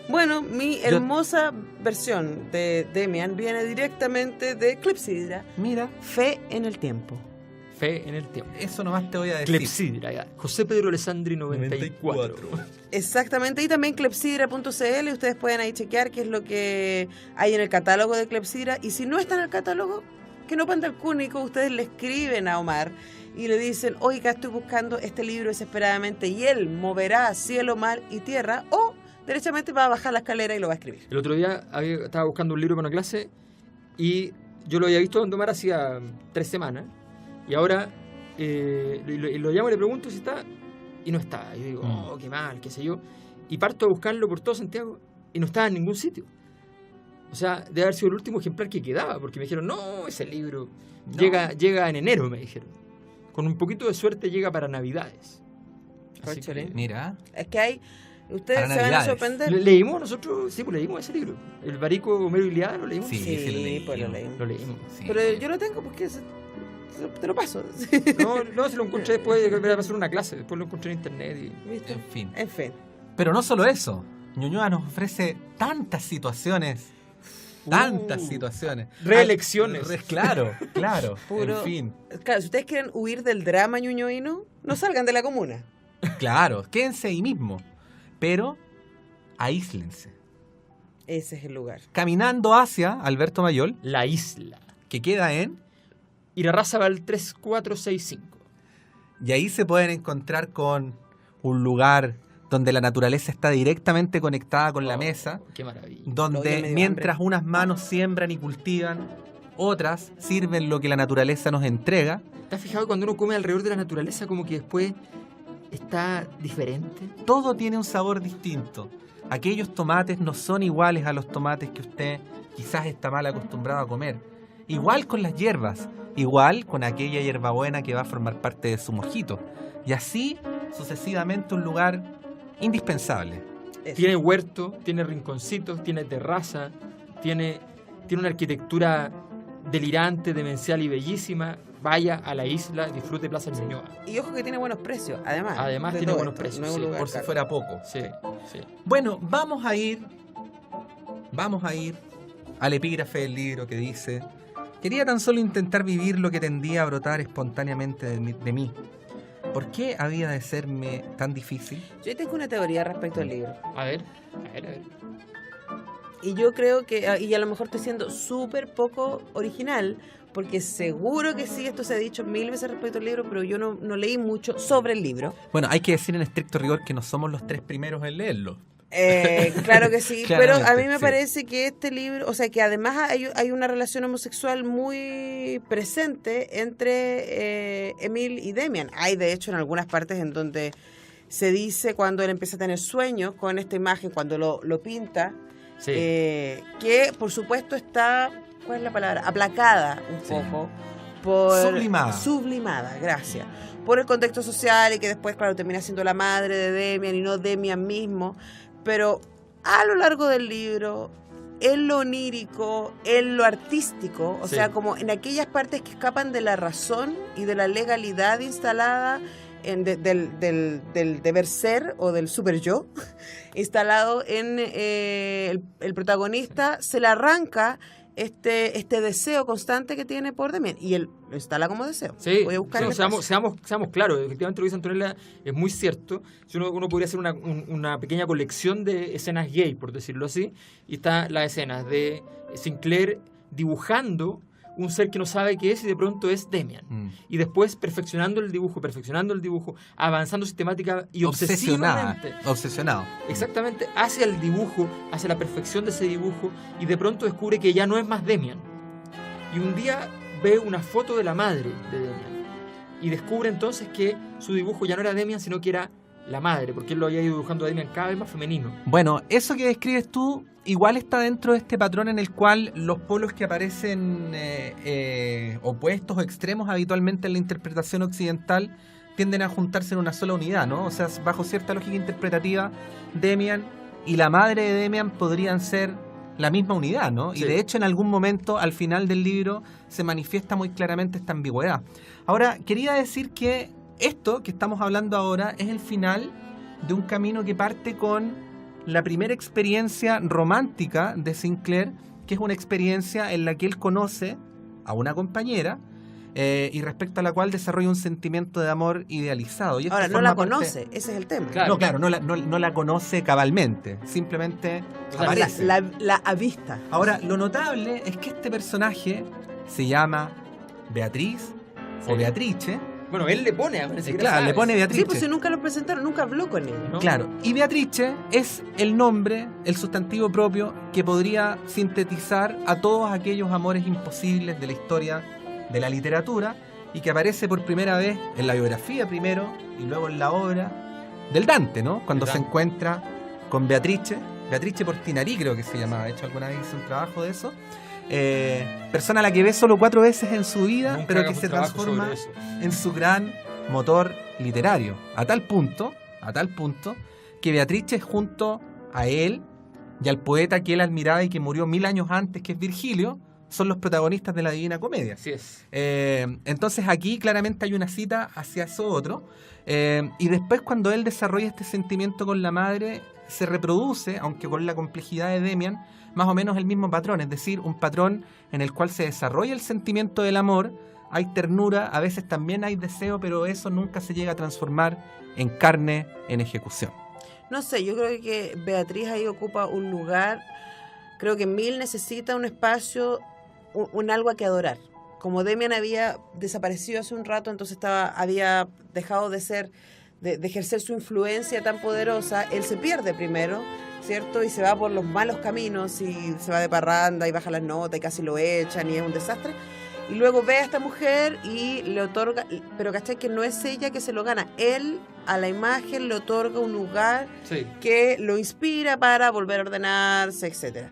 Bueno, mi hermosa versión de Demian viene directamente de Clepsidra. Mira, Fe en el tiempo. Fe en el tiempo. eso nomás te voy a decir. Clepsidra, ya. José Pedro Alessandri 94. Exactamente, y también clepsidra.cl, ustedes pueden ahí chequear qué es lo que hay en el catálogo de Clepsidra, y si no está en el catálogo, que no panda el cúnico, ustedes le escriben a Omar y le dicen, oiga, estoy buscando este libro desesperadamente, y él moverá cielo, mar y tierra, o derechamente va a bajar la escalera y lo va a escribir. El otro día estaba buscando un libro para una clase y yo lo había visto en Tomar hacía 3 semanas, y ahora lo llamo y le pregunto si está, y no está. Yo digo, oh, qué mal, qué sé yo, y parto a buscarlo por todo Santiago y no estaba en ningún sitio. O sea, debe haber sido el último ejemplar que quedaba, porque me dijeron, no, ese libro llega en enero, me dijeron. Con un poquito de suerte llega para Navidades. Así que, Mira. Es que hay, ustedes Para se van a Navidades. sorprender. leímos nosotros, sí, pues leímos ese libro. El Barico Homero Iliada, ¿lo leímos? Sí, sí, lo leí. pues lo leímos. Lo leímos. Sí. Pero yo lo tengo porque te lo paso. No, se lo encontré después de pasar una clase, después lo encontré en internet y... ¿Viste? En fin. En fin. Pero no solo eso. Ñuñoa nos ofrece tantas situaciones. Tantas situaciones. Reelecciones. Claro. Puro- En fin. Claro, si ustedes quieren huir del drama ñuñoíno, no salgan de la comuna. Claro. Quédense ahí mismo. Pero aíslense. Ese es el lugar. Caminando hacia Alberto Mayol, La Isla. que queda en... Irarrázaval 3465. Y ahí se pueden encontrar con un lugar donde la naturaleza está directamente conectada con la mesa, Qué maravilla. Oye, donde me dio mientras hambre. unas manos siembran y cultivan, otras sirven lo que la naturaleza nos entrega. ¿Te has fijado cuando uno come alrededor de la naturaleza como que después está diferente? Todo tiene un sabor distinto. Aquellos tomates no son iguales a los tomates que usted quizás está mal acostumbrado a comer. Igual con las hierbas, igual con aquella hierbabuena que va a formar parte de su mojito. Y así sucesivamente un lugar indispensable. Eso. Tiene huerto, tiene rinconcitos, tiene terraza, tiene una arquitectura delirante, demencial y bellísima. Vaya a la isla, disfrute Plaza Ñuñoa. Y ojo que tiene buenos precios, además. Además de tiene todo buenos esto. precios, No es un sí, lugar Por si caro. fuera poco. Sí, sí. Bueno, vamos a ir al epígrafe del libro que dice: quería tan solo intentar vivir lo que tendía a brotar espontáneamente de mí. ¿Por qué había de serme tan difícil? Yo tengo una teoría respecto al libro. A ver. Y yo creo que, y a lo mejor estoy siendo súper poco original, porque seguro que sí, esto se ha dicho 1000 veces respecto al libro, pero yo no leí mucho sobre el libro. Bueno, hay que decir en estricto rigor que no somos los 3 primeros en leerlo. Claro que sí, pero a Claramente, mí me sí. parece que este libro, o sea, que además hay una relación homosexual muy presente entre Emil y Demian. Hay, de hecho, en algunas partes en donde se dice cuando él empieza a tener sueños con esta imagen, cuando lo pinta, Sí. Que por supuesto está, ¿cuál es la palabra? Aplacada un poco por... Sublimada, gracias. Por el contexto social y que después, claro, termina siendo la madre de Demian y no Demian mismo. Pero a lo largo del libro, en lo onírico, en lo artístico, o sea, como en aquellas partes que escapan de la razón y de la legalidad instalada del deber ser o del super yo, instalado en el protagonista, se le arranca este deseo constante que tiene por Demian y él lo instala como deseo. Sí, voy a buscar el seamos claros, efectivamente lo que dice Antonella es muy cierto. Si uno podría hacer una pequeña colección de escenas gay, por decirlo así, y está las escenas de Sinclair dibujando un ser que no sabe qué es y de pronto es Demian. Y después perfeccionando el dibujo, avanzando sistemática y obsesivamente. Obsesionado. Exactamente, hacia el dibujo, hacia la perfección de ese dibujo, y de pronto descubre que ya no es más Demian. Y un día ve una foto de la madre de Demian y descubre entonces que su dibujo ya no era Demian, sino que era la madre, porque él lo había ido dibujando a Demian cada vez más femenino. Bueno, eso que describes tú igual está dentro de este patrón en el cual los polos que aparecen opuestos o extremos habitualmente en la interpretación occidental tienden a juntarse en una sola unidad, ¿no? O sea, bajo cierta lógica interpretativa, Demian y la madre de Demian podrían ser la misma unidad, ¿no? Sí. Y de hecho en algún momento al final del libro se manifiesta muy claramente esta ambigüedad. Ahora, quería decir que esto que estamos hablando ahora es el final de un camino que parte con la primera experiencia romántica de Sinclair, que es una experiencia en la que él conoce a una compañera y respecto a la cual desarrolla un sentimiento de amor idealizado. Y esto Ahora, no la conoce, ese es el tema. Claro. No la conoce cabalmente, simplemente aparece. La avista. Ahora, lo notable es que este personaje se llama Beatriz o Beatrice. Bueno, él le pone, Claro, le pone Beatrice. Sí, pues si nunca lo presentaron, nunca habló con él. ¿no? Claro, y Beatrice es el nombre, el sustantivo propio que podría sintetizar a todos aquellos amores imposibles de la historia de la literatura y que aparece por primera vez en la biografía primero y luego en la obra del Dante, ¿no? Cuando se encuentra con Beatrice Portinari creo que se llamaba, de hecho alguna vez hice un trabajo de eso. Persona a la que ve solo 4 veces en su vida, Nunca pero que hagamos se trabajo transforma sobre eso. en su gran motor literario, a tal punto que Beatrice junto a él y al poeta que él admiraba y que murió 1000 años antes, que es Virgilio, son los protagonistas de la Divina Comedia. Así es. Entonces aquí claramente hay una cita hacia eso otro, y después cuando él desarrolla este sentimiento con la madre se reproduce, aunque con la complejidad de Demian, más o menos el mismo patrón, es decir, un patrón en el cual se desarrolla el sentimiento del amor, hay ternura, a veces también hay deseo, pero eso nunca se llega a transformar en carne, en ejecución. No sé, yo creo que Beatriz ahí ocupa un lugar, creo que Mil necesita un espacio, un algo a que adorar. Como Demian había desaparecido hace un rato, entonces había dejado de ser, de ejercer su influencia tan poderosa, él se pierde primero, ¿cierto? Y se va por los malos caminos y se va de parranda y baja las notas y casi lo echan y es un desastre. Y luego ve a esta mujer y le otorga, pero ¿cachai? Que no es ella que se lo gana. Él a la imagen le otorga un lugar que lo inspira para volver a ordenarse, etcétera.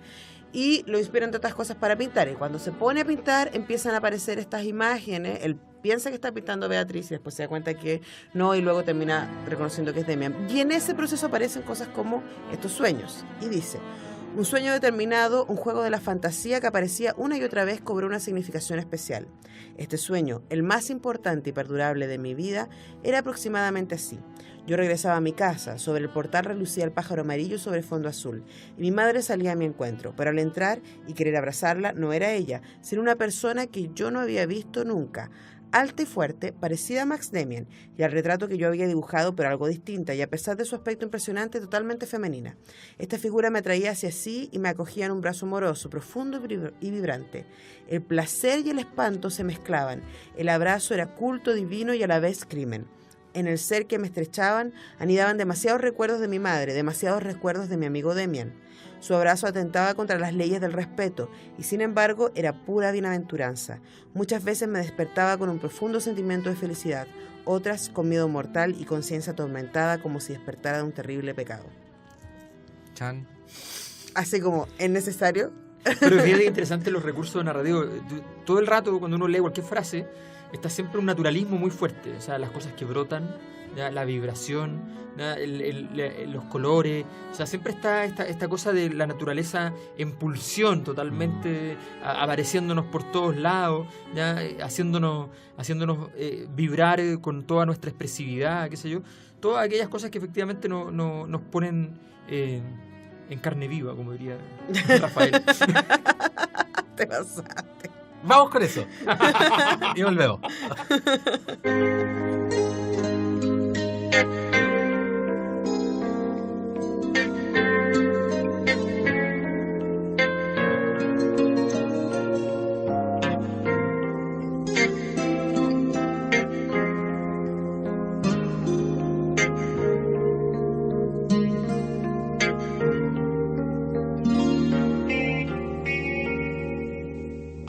Y lo inspira entre otras cosas para pintar. Y cuando se pone a pintar empiezan a aparecer estas imágenes. Él piensa que está pintando a Beatriz y después se da cuenta que no y luego termina reconociendo que es Demian. Y en ese proceso aparecen cosas como estos sueños. Y dice: un sueño determinado, un juego de la fantasía que aparecía una y otra vez, cobró una significación especial. Este sueño, el más importante y perdurable de mi vida, era aproximadamente así. Yo regresaba a mi casa, sobre el portal relucía el pájaro amarillo sobre fondo azul, y mi madre salía a mi encuentro, pero al entrar y querer abrazarla, no era ella, sino una persona que yo no había visto nunca, alta y fuerte, parecida a Max Demian, y al retrato que yo había dibujado, pero algo distinta, y a pesar de su aspecto impresionante, totalmente femenina. Esta figura me atraía hacia sí y me acogía en un brazo amoroso, profundo y vibrante. El placer y el espanto se mezclaban. El abrazo era culto, divino y a la vez crimen. En el ser que me estrechaban anidaban demasiados recuerdos de mi madre, demasiados recuerdos de mi amigo Demian. Su abrazo atentaba contra las leyes del respeto y sin embargo era pura bienaventuranza. Muchas veces me despertaba con un profundo sentimiento de felicidad, otras con miedo mortal y conciencia atormentada como si despertara de un terrible pecado. Chan. Así como, ¿es necesario? Pero es interesante los recursos narrativos. Todo el rato, cuando uno lee cualquier frase, está siempre un naturalismo muy fuerte. O sea, las cosas que brotan, ¿ya? La vibración, ¿ya? Los colores. O sea, siempre está esta cosa de la naturaleza en pulsión totalmente, apareciéndonos por todos lados, ¿ya? Haciéndonos vibrar con toda nuestra expresividad, qué sé yo. Todas aquellas cosas que efectivamente nos ponen en carne viva, como diría Rafael. Te pasaste. Vamos con eso. Y volvemos.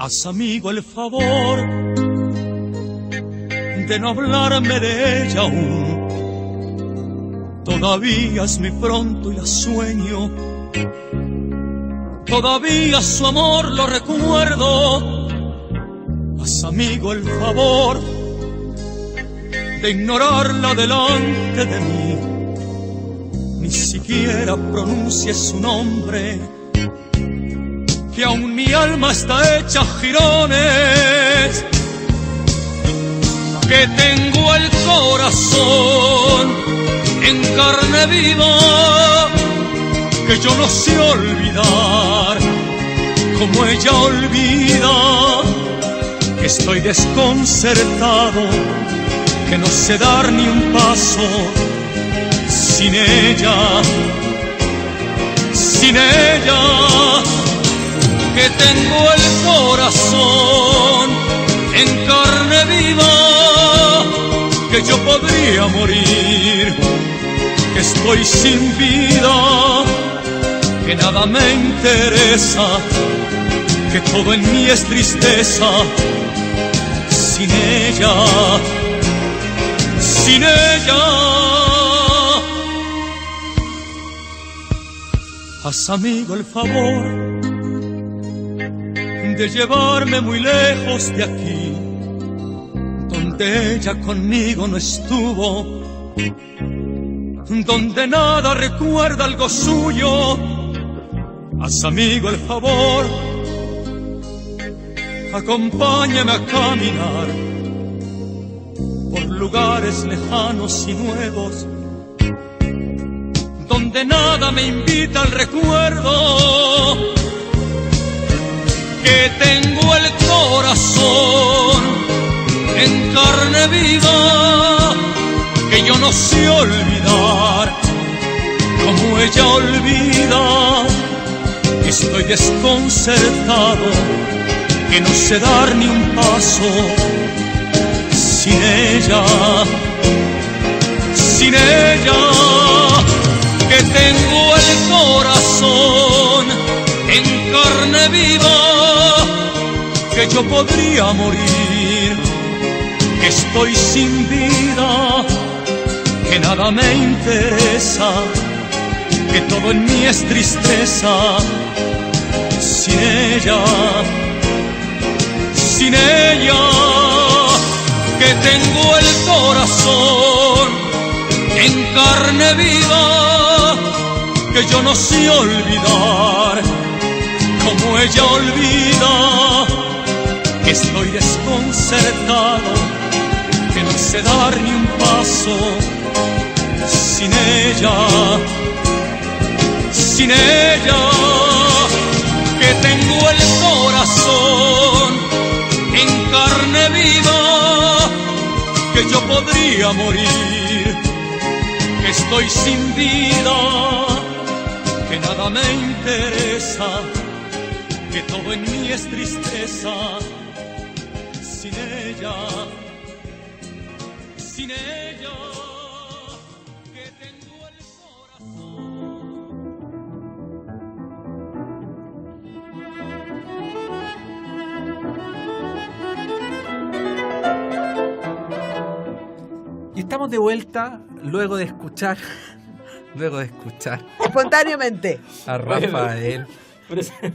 Haz, amigo, el favor de no hablarme de ella aún. Todavía es muy pronto y la sueño. Todavía su amor lo recuerdo. Haz, amigo, el favor de ignorarla delante de mí. Ni siquiera pronuncie su nombre, que aún mi alma está hecha jirones, que tengo el corazón en carne viva, que yo no sé olvidar como ella olvida, que estoy desconcertado, que no sé dar ni un paso sin ella, sin ella. Que tengo el corazón en carne viva, que yo podría morir, que estoy sin vida, que nada me interesa, que todo en mí es tristeza, sin ella, sin ella. Haz, amigo, el favor de llevarme muy lejos de aquí, donde ella conmigo no estuvo, donde nada recuerda algo suyo. Haz, amigo, el favor, acompáñame a caminar por lugares lejanos y nuevos, donde nada me invita al recuerdo, que tengo el corazón en carne viva, que yo no sé olvidar como ella olvida, que estoy desconcertado, que no sé dar ni un paso sin ella, sin ella, que tengo el corazón en carne viva, que yo podría morir, que estoy sin vida, que nada me interesa, que todo en mí es tristeza, sin ella, sin ella, que tengo el corazón en carne viva, que yo no sé olvidar como ella olvida, que estoy desconcertado, que no sé dar ni un paso sin ella, sin ella, que tengo el corazón en carne viva, que yo podría morir, que estoy sin vida, que nada me interesa, que todo en mí es tristeza, sin ella, sin ella, que tengo el Y estamos de vuelta luego de escuchar luego de escuchar Espontáneamente. a Rafael,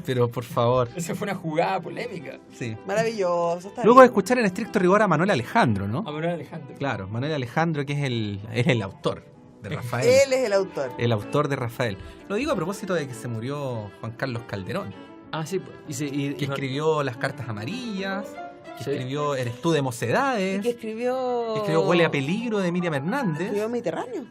pero por favor, Esa fue una jugada polémica. sí. Maravilloso. Está Luego de bien. escuchar en estricto rigor a Manuel Alejandro, ¿no? A Manuel Alejandro. Claro, Manuel Alejandro, que es el autor de Rafael. Él es el autor. El autor de Rafael. Lo digo a propósito de que se murió Juan Carlos Calderón, Ah, sí, pues. que escribió Las Cartas Amarillas, que Sí. escribió Eres tú de Y Mocedades, que escribió... que escribió Huele a Peligro de Miriam Hernández. Escribió Mediterráneo.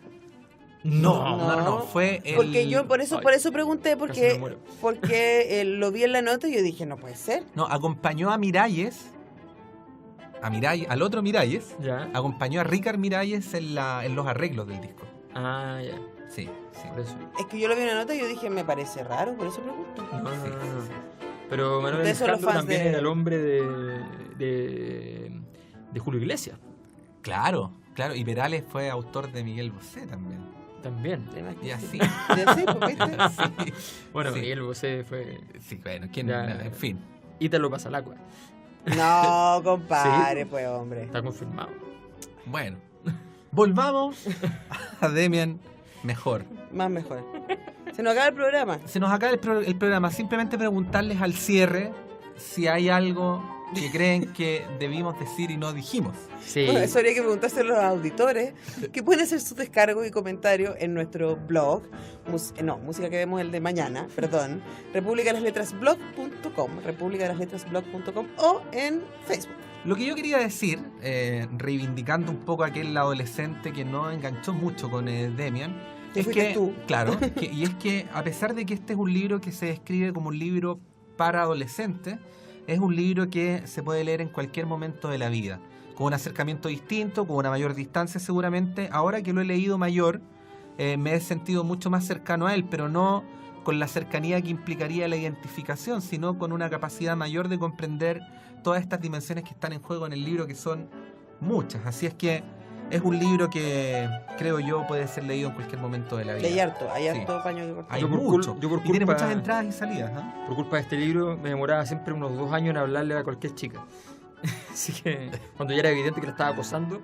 No, fue el... Porque yo por eso pregunté, casi me porque, muero. porque lo vi en la nota y yo dije, no puede ser. No, acompañó a Miralles, al otro Miralles, Ya. acompañó a Ricard Miralles en los arreglos del disco. Ah, ya. Sí, sí. Por eso. Es que yo lo vi en la nota y yo dije, me parece raro, por eso pregunto. No, no, Sí, no, no. sí, sí. Pero Manuel Ustedes son los Alejandro fans también de- era el hombre de Julio Iglesias. Claro, claro. Y Perales fue autor de Miguel Bosé también. También. Además que Y sí. así. Ya sé, pues, ¿viste? Sí, Bueno, Sí. Miguel Bosé fue sí, bueno, ¿quién? Ya. En fin. Ítalo Pasalacua. No, compadre, Sí. pues, hombre. Está confirmado. Bueno, volvamos a Demian mejor. Más mejor. Se nos acaba el programa. Se nos acaba el programa. Simplemente preguntarles al cierre si hay algo que creen que debimos decir y no dijimos. Sí. Bueno, eso habría que preguntárselo a los auditores, que pueden hacer sus descargos y comentarios en nuestro blog, música que vemos el de mañana, perdón, republicadelasletrasblog.com o en Facebook. Lo que yo quería decir, reivindicando un poco a aquel adolescente que no enganchó mucho con Demian, Que es fuiste que, tú. claro, y es que a pesar de que este es un libro que se describe como un libro para adolescentes, es un libro que se puede leer en cualquier momento de la vida, con un acercamiento distinto, con una mayor distancia seguramente. Ahora que lo he leído mayor, me he sentido mucho más cercano a él, pero no con la cercanía que implicaría la identificación, sino con una capacidad mayor de comprender todas estas dimensiones que están en juego en el libro, que son muchas. Así es que es un libro que creo yo puede ser leído en cualquier momento de la vida. Y hay Sí. harto paño que cortar. Hay Yo por mucho. yo por Y tiene culpa- muchas entradas y salidas. ¿Ah? Por culpa de este libro me demoraba siempre unos 2 años en hablarle a cualquier chica. Así que cuando ya era evidente que la estaba acosando,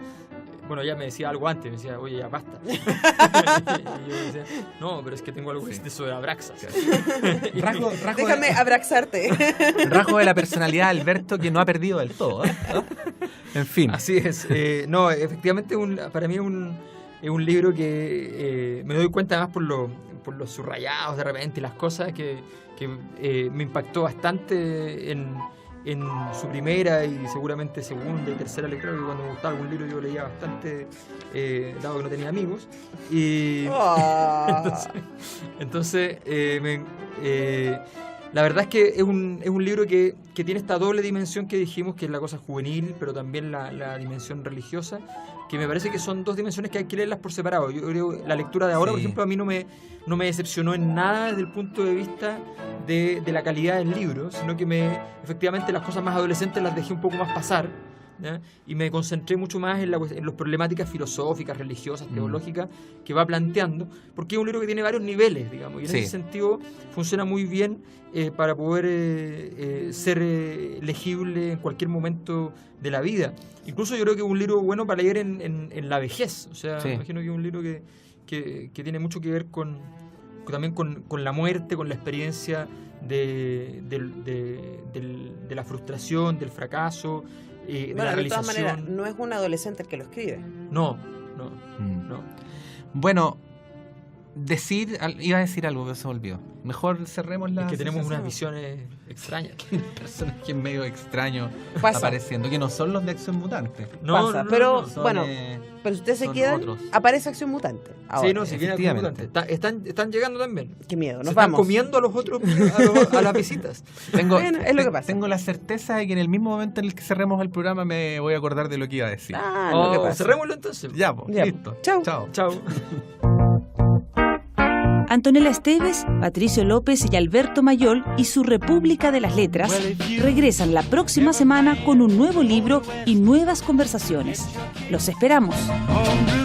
bueno, ella me decía algo antes, me decía, oye, ya basta. Y yo decía, no, pero es que tengo algo que decirte sobre Abraxas. Rasgo, Déjame abrazarte. rasgo de la personalidad de Alberto que no ha perdido del todo. ¿Ah? En fin. Así es. No, efectivamente para mí es un libro que me doy cuenta además por los subrayados de repente y las cosas que me impactó bastante en su primera y seguramente segunda y tercera lectura, que cuando me gustaba algún libro yo leía bastante, dado que no tenía amigos. Y Oh. entonces la verdad es que es un libro que tiene esta doble dimensión que dijimos, que es la cosa juvenil, pero también la dimensión religiosa, que me parece que son dos dimensiones que hay que leerlas por separado. Yo creo que la lectura de ahora, Sí. por ejemplo, a mí no me decepcionó en nada desde el punto de vista de la calidad del libro, sino que efectivamente las cosas más adolescentes las dejé un poco más pasar, ¿ya? Y me concentré mucho más en las problemáticas filosóficas, religiosas, teológicas que va planteando, porque es un libro que tiene varios niveles, digamos, y en Sí. ese sentido funciona muy bien para poder ser legible en cualquier momento de la vida. Incluso yo creo que es un libro bueno para leer en la vejez, o sea, Sí. imagino que es un libro que tiene mucho que ver también con la muerte, con la experiencia de la frustración, del fracaso, de la Bueno, de todas realización. maneras, no es un adolescente el que lo escribe. No. Mm. No. Bueno, iba a decir algo, pero se me olvidó. Mejor cerremos la Es que tenemos sesión. unas visiones extrañas. Personajes medio extraños Pasa. apareciendo, que no son los de Acción Mutante. Pasa, pero Son, bueno, pero si ustedes se son quedan, otros. aparece Acción Mutante. Ahora. Sí, no, si viene algo efectivamente. importante. Están llegando también. Qué miedo, Se nos están vamos. comiendo a los otros, a las visitas. Bueno, es lo que pasa. Tengo la certeza de que en el mismo momento en el que cerremos el programa me voy a acordar de lo que iba a decir. Ah, lo que pasa. Cerrémoslo entonces. Ya, pues, Ya, listo. chau. Chao. Chao. Antonella Esteves, Patricio López y Alberto Mayol y su República de las Letras regresan la próxima semana con un nuevo libro y nuevas conversaciones. Los esperamos. Hombre,